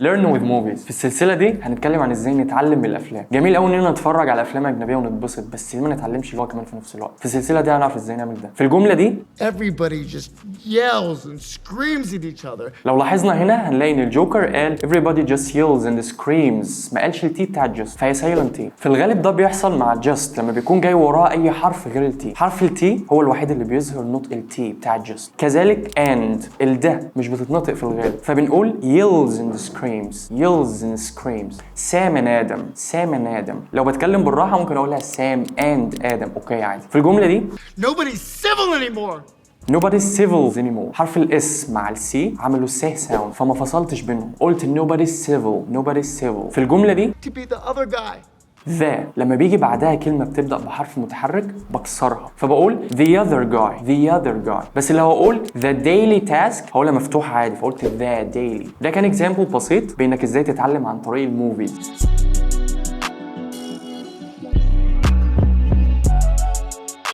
Learn with movies. في السلسلة دي هنتكلم عن ازاي نتعلم من الافلام. جميل قوي اننا نتفرج على افلام اجنبية ونتبسط، بس ليه ما نتعلمش اللغة كمان في نفس الوقت؟ في السلسلة دي هنعرف ازاي نعمل ده. في الجملة دي Everybody just yells and screams at each other. لو لاحظنا هنا هنلاقي ان الجوكر قال everybody just yells and screams، ما قالش التي بتاع just، فهي silent T. في الغالب ده بيحصل مع just لما بيكون جاي وراه اي حرف غير التي. حرف التي هو الوحيد اللي بيظهر نطق التي بتاع just. كذلك and الده مش بتتنطق في الغالب، فبنقول yells and screams and screams. سام and آدم، سام and آدم. لو بتكلم بالراحة ممكن اقولها سام and آدم، اوكي عادي. في الجملة دي Nobody's civil anymore. nobody's civil anymore. حرف الاس مع السي عملوا سيه ساوند، فما فصلتش بينهم، قلت nobody's civil. في الجملة دي To be the other guy. ذا لما بيجي بعدها كلمة بتبدأ بحرف متحرك بكسرها، فبقول the other guy. بس لو اقول the daily task هقولها مفتوحة عادي، فقلت the daily. ده كان example بسيط بانك ازاي تتعلم عن طريق الموفيز.